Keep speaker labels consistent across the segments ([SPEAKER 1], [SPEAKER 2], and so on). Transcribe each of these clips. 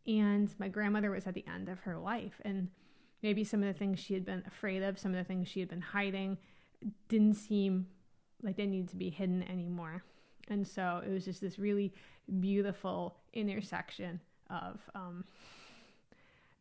[SPEAKER 1] And my grandmother was at the end of her life. And maybe some of the things she had been afraid of, some of the things she had been hiding, didn't seem like they needed to be hidden anymore. And so it was just this really beautiful intersection of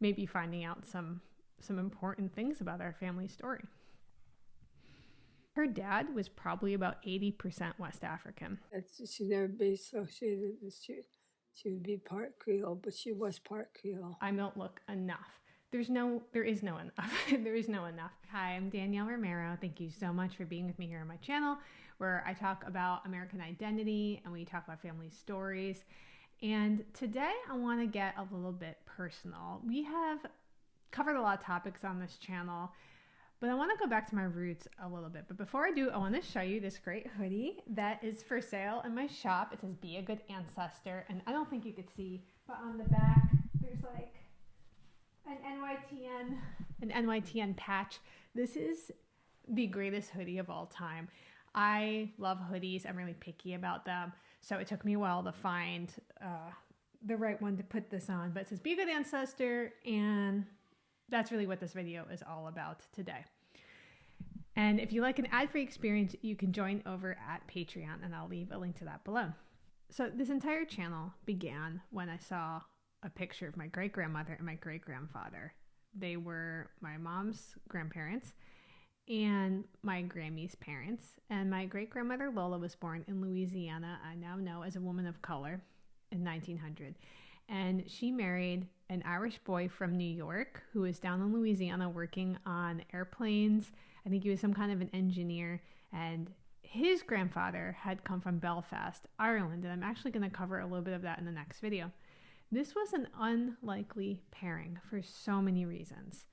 [SPEAKER 1] maybe finding out some important things about our family story. Her dad was probably about 80% West African.
[SPEAKER 2] She'd never be associated with she would be part Creole, but she was part Creole.
[SPEAKER 1] I don't look enough. There is no enough. There is no enough. Hi, I'm Danielle Romero. Thank you so much for being with me here on my channel, where I talk about American identity and we talk about family stories. And today I want to get a little bit personal. We have covered a lot of topics on this channel, but I want to go back to my roots a little bit. But before I do, I want to show you this great hoodie that is for sale in my shop. It says, "Be a Good Ancestor." And I don't think you could see, but on the back, there's like an NYTN patch. This is the greatest hoodie of all time. I love hoodies. I'm really picky about them. So it took me a while to find the right one to put this on. But it says, "Be a Good Ancestor." And that's really what this video is all about today. And if you like an ad-free experience, you can join over at Patreon, and I'll leave a link to that below. So this entire channel began when I saw a picture of my great-grandmother and my great-grandfather. They were my mom's grandparents and my Grammy's parents. And my great-grandmother Lola was born in Louisiana, I now know as a woman of color, in 1900. And she married an Irish boy from New York who was down in Louisiana working on airplanes. I think he was some kind of an engineer. And his grandfather had come from Belfast, Ireland. And I'm actually going to cover a little bit of that in the next video. This was an unlikely pairing for so many reasons.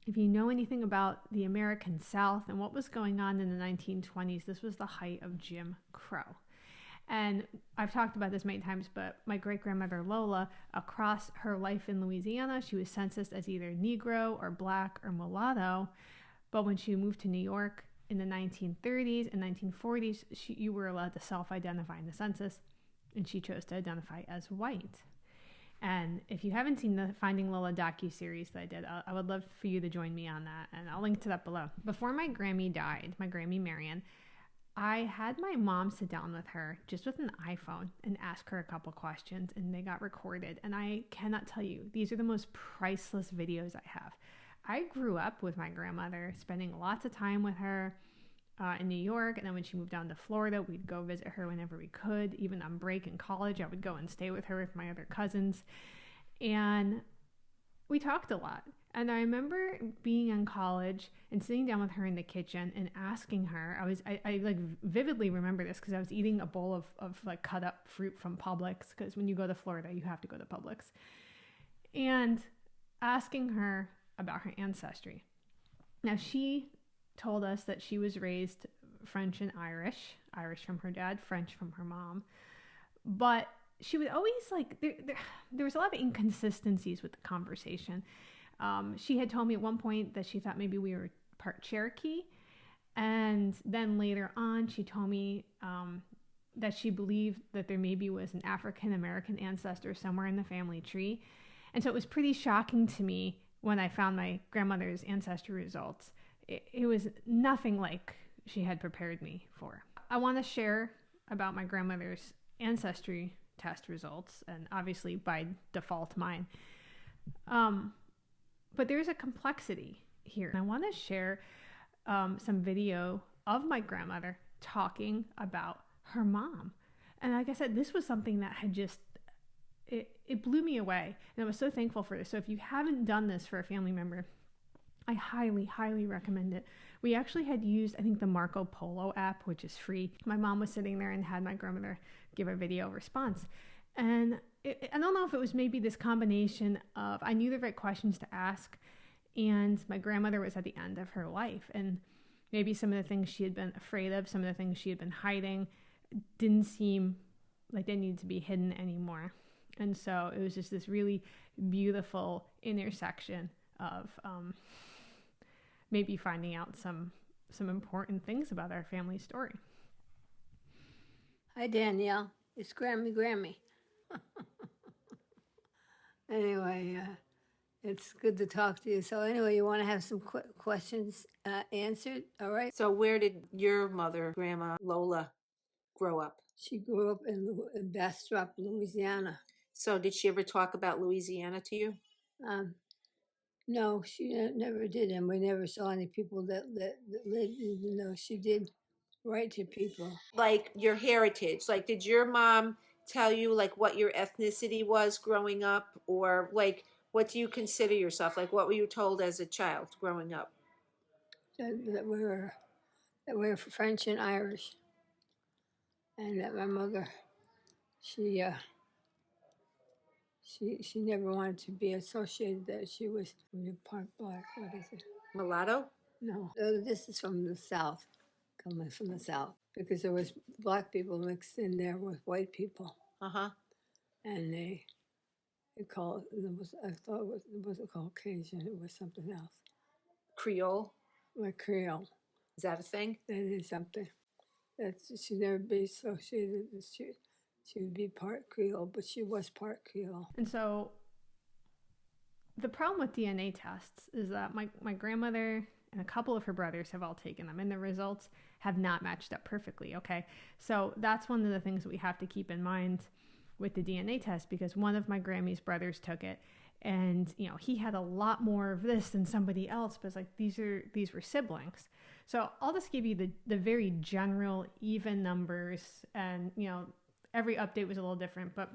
[SPEAKER 1] If you know anything about the American South and what was going on in the 1920s, this was the height of Jim Crow. And I've talked about this many times, but my great-grandmother Lola, across her life in Louisiana, she was censused as either Negro or Black or mulatto. But when she moved to New York in the 1930s and 1940s, you were allowed to self-identify in the census, and she chose to identify as white. And if you haven't seen the Finding Lola docu-series that I did, I would love for you to join me on that, and I'll link to that below. Before my Grammy died, my Grammy Marion, I had my mom sit down with her just with an iPhone and ask her a couple questions, and they got recorded. And I cannot tell you, these are the most priceless videos I have. I grew up with my grandmother, spending lots of time with her in New York. And then when she moved down to Florida, we'd go visit her whenever we could. Even on break in college, I would go and stay with her with my other cousins. And we talked a lot. And I remember being in college and sitting down with her in the kitchen and asking her, I like vividly remember this because I was eating a bowl of like cut up fruit from Publix, because when you go to Florida, you have to go to Publix, and asking her about her ancestry. Now, she told us that she was raised French and Irish from her dad, French from her mom, but she would always like, there was a lot of inconsistencies with the conversation. She had told me at one point that she thought maybe we were part Cherokee. And then later on, she told me that she believed that there maybe was an African-American ancestor somewhere in the family tree. And so it was pretty shocking to me when I found my grandmother's ancestry results. It was nothing like she had prepared me for. I want to share about my grandmother's ancestry test results, and obviously by default mine. But there's a complexity here. I want to share some video of my grandmother talking about her mom. And like I said, this was something that had just, it blew me away. And I was so thankful for this. So if you haven't done this for a family member, I highly, highly recommend it. We actually had used, I think, the Marco Polo app, which is free. My mom was sitting there and had my grandmother give a video response. And I don't know if it was maybe this combination of I knew the right questions to ask, and my grandmother was at the end of her life. And maybe some of the things she had been afraid of, some of the things she had been hiding, didn't seem like they needed to be hidden anymore. And so it was just this really beautiful intersection of maybe finding out some important things about our family story.
[SPEAKER 2] Hi, Danielle. It's Grammy. Anyway, it's good to talk to you. So anyway, you want to have some questions answered, all right?
[SPEAKER 3] So where did your mother, Grandma Lola, grow up?
[SPEAKER 2] She grew up in Bastrop, Louisiana.
[SPEAKER 3] So did she ever talk about Louisiana to you?
[SPEAKER 2] No, she never did, and we never saw any people that lived, even though she did write to people.
[SPEAKER 3] Like your heritage, like did your mom tell you like what your ethnicity was growing up, or like what do you consider yourself? Like what were you told as a child growing up?
[SPEAKER 2] That we were French and Irish, and that my mother, she never wanted to be associated that she was part black. What is it?
[SPEAKER 3] Mulatto?
[SPEAKER 2] No, this is from the South, coming from the South, because there was black people mixed in there with white people.
[SPEAKER 3] Uh-huh.
[SPEAKER 2] And they called I thought it wasn't Caucasian, it was something else.
[SPEAKER 3] Creole?
[SPEAKER 2] Like Creole.
[SPEAKER 3] Is that a thing?
[SPEAKER 2] That is something. She'd never be associated. She would be part Creole, but she was part Creole.
[SPEAKER 1] And so the problem with DNA tests is that my grandmother and a couple of her brothers have all taken them, and the results have not matched up perfectly, okay? So that's one of the things that we have to keep in mind with the DNA test, because one of my Grammy's brothers took it, and he had a lot more of this than somebody else, but it's like these were siblings. So I'll just give you the very general even numbers, and every update was a little different, but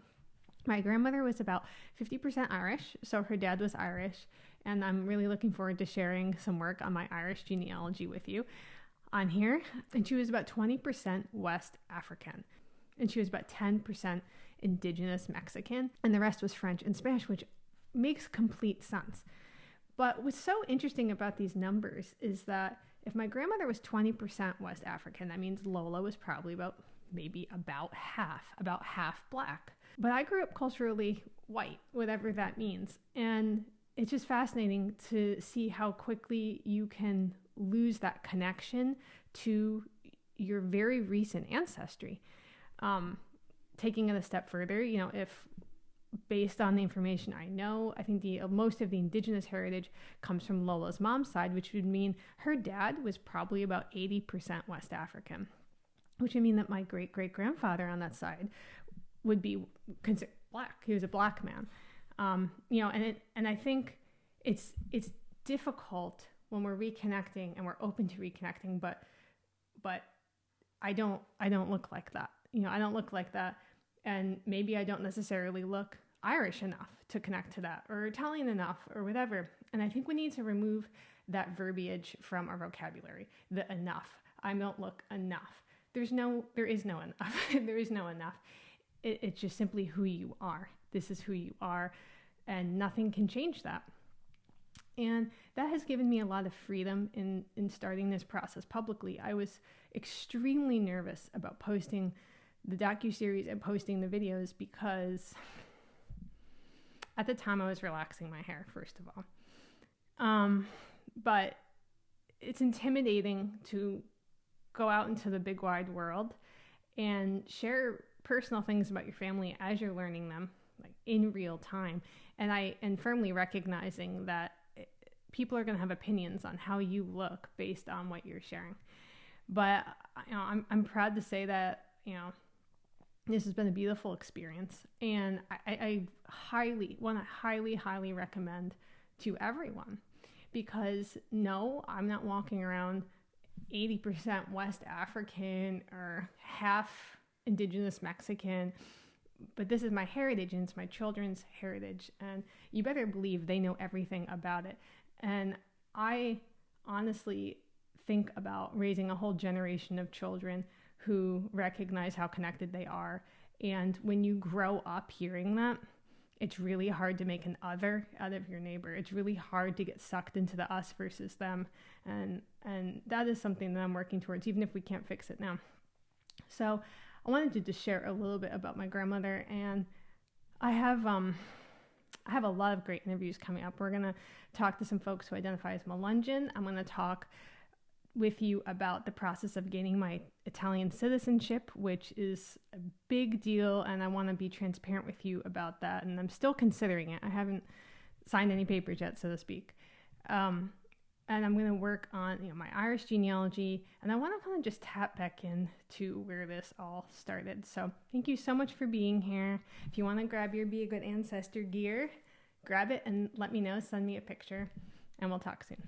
[SPEAKER 1] my grandmother was about 50% Irish, so her dad was Irish, and I'm really looking forward to sharing some work on my Irish genealogy with you on here. And she was about 20% West African, and she was about 10% indigenous Mexican, and the rest was French and Spanish, which makes complete sense. But what's so interesting about these numbers is that if my grandmother was 20% West African, that means Lola was probably about half black. But I grew up culturally white, whatever that means. And it's just fascinating to see how quickly you can lose that connection to your very recent ancestry. Taking it a step further, if based on the information I know, I think most of the indigenous heritage comes from Lola's mom's side, which would mean her dad was probably about 80% West African, which would mean that my great-great-grandfather on that side would be considered black. He was a black man. And I think it's difficult when we're reconnecting and we're open to reconnecting, but I don't look like that. I don't look like that, and maybe I don't necessarily look Irish enough to connect to that, or Italian enough, or whatever. And I think we need to remove that verbiage from our vocabulary. The enough. I don't look enough. There is no enough. There is no enough. It's just simply who you are. This is who you are, and nothing can change that. And that has given me a lot of freedom in starting this process publicly. I was extremely nervous about posting the docu-series and posting the videos because at the time I was relaxing my hair, first of all. But it's intimidating to go out into the big wide world and share personal things about your family as you're learning them, like in real time. And firmly recognizing that people are going to have opinions on how you look based on what you're sharing. But I'm proud to say that this has been a beautiful experience, and I want to highly recommend to everyone, because no, I'm not walking around 80% West African or half indigenous Mexican, but this is my heritage, and it's my children's heritage, and you better believe they know everything about it. And I honestly think about raising a whole generation of children who recognize how connected they are. And when you grow up hearing that, it's really hard to make an other out of your neighbor. It's really hard to get sucked into the us versus them. And that is something that I'm working towards, even if we can't fix it now. So I wanted to just share a little bit about my grandmother, and I have a lot of great interviews coming up. We're going to talk to some folks who identify as Melungeon. I'm going to talk with you about the process of gaining my Italian citizenship, which is a big deal, and I want to be transparent with you about that. And I'm still considering it. I haven't signed any papers yet, so to speak. And I'm going to work on my Irish genealogy, and I want to kind of just tap back in to where this all started. So thank you so much for being here. If you want to grab your Be a Good Ancestor gear, grab it and let me know. Send me a picture, and we'll talk soon.